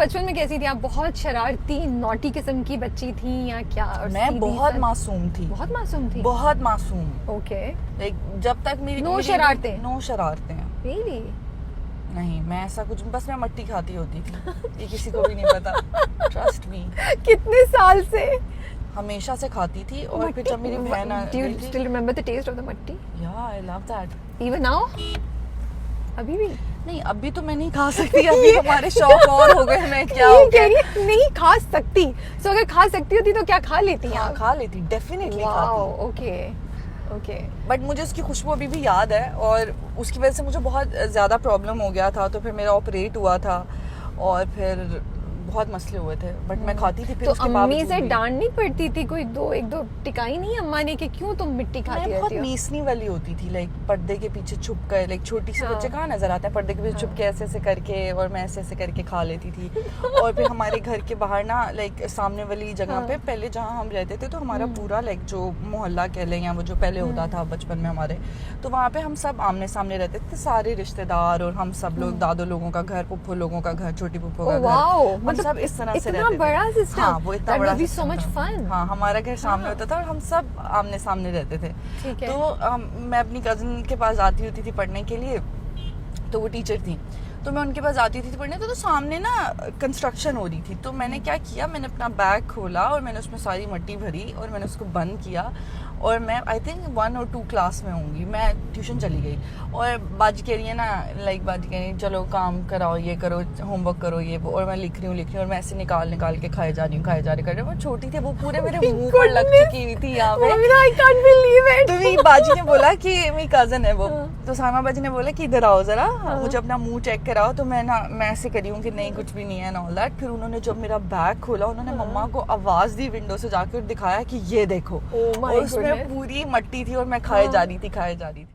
बचपन में कैसी थी आप? बहुत शरारती नॉटी किस्म की बच्ची थी या क्या? और मैं बहुत मासूम थी। बहुत मासूम थी? बहुत मासूम। ओके। जब तक मेरी नो शरारतें? नो शरारतें। रियली? नहीं, मैं ऐसा कुछ, बस मैं मट्टी खाती होती थी, ये किसी को भी नहीं पता, ट्रस्ट मी। कितने साल से? हमेशा से खाती थी। और फिर जब मेरी बहन आ Do you गई थी, still remember the taste of the मट्टी? yeah, I love that. Even now? अभी भी? नहीं, अभी तो मैं नहीं खा सकती, अभी हमारे शौक और हो गए, मैं क्या हो गया? नहीं खा सकती। सो अगर खा सकती होती तो क्या खा लेती हैं आप? खा लेती, डेफिनेटली खाती। Okay okay. बट मुझे उसकी खुशबू अभी भी याद है, और उसकी वजह से मुझे बहुत ज़्यादा प्रॉब्लम हो गया था, तो फिर मेरा ऑपरेट हुआ था और फिर बहुत मसले हुए थे, बट मैं खाती थी। फिर तो उसके अम्मी बावजूद से भी डांट नहीं पड़ती थी? कोई एक दो टिकाई नहीं अम्मा ने कि क्यों तुम मिट्टी खाती मैं बहुत रहती हो? मीसनी वाली होती थी, लाइक पर्दे के पीछे छुप कर, लाइक छोटी सी हाँ। बच्चे कहाँ नजर आते हैं, पर्दे के पीछे छुप के ऐसे ऐसे करके, और मैं ऐसे ऐसे करके खा लेती थी। और फिर हमारे घर के बाहर ना, लाइक सामने वाली जगह पे, पहले जहाँ हम रहते थे, तो हमारा पूरा लाइक जो मोहल्ला कह लें, या वो जो पहले होता था बचपन में हमारे, तो वहाँ पे हम सब आमने सामने रहते थे, सारे रिश्तेदार, और हम सब लोग, दादो लोगों का घर, पुप्पो लोगों का घर, छोटी पुप्पो का घर, हम सब इस तरह से रहते थे। बड़ा सिस्टम। हाँ, वो इतना बड़ा भी सो मच system था। फन। हाँ, हमारा घर सामने होता था और हम सब आमने सामने रहते थे। ठीक है। तो मैं अपनी कजिन के पास जाती होती थी पढ़ने के लिए, तो वो टीचर थी, तो मैं उनके पास जाती थी पढ़ने, तो सामने ना कंस्ट्रक्शन हो रही थी। तो मैंने क्या किया, मैंने अपना बैग खोला और मैंने उसमें सारी मिट्टी भरी और मैंने उसको बंद किया, और मैं आई थिंक 1 और 2 क्लास में होंगी, मैं ट्यूशन चली गई, और बाजी कह रही है ना, लाइक बाजी कह रही है चलो काम कराओ, ये करो, होमवर्क करो, ये वो, और मैं लिख रही हूँ, और मैं ऐसे निकाल के खाए जा रही हूँ। वो छोटी थी, वो पूरे मेरे मुंह पर लग चुकी हुई थी यहाँ पे। I can't believe it। तो मेरी बाजी ने बोला कि मेरी कजन है वो, तो सामा बाजी ने बोला कि इधर आओ जरा, मुझे अपना मुंह चेक कराओ। तो मैं ऐसे करी हूँ कि नहीं कुछ भी नहीं है एंड ऑल दैट। फिर उन्होंने जब मेरा बैग खोला, उन्होंने मम्मा को आवाज दी विंडो से जाकर, दिखाया कि ये देखो, और उसमें पूरी मट्टी थी और मैं खाए जा रही थी।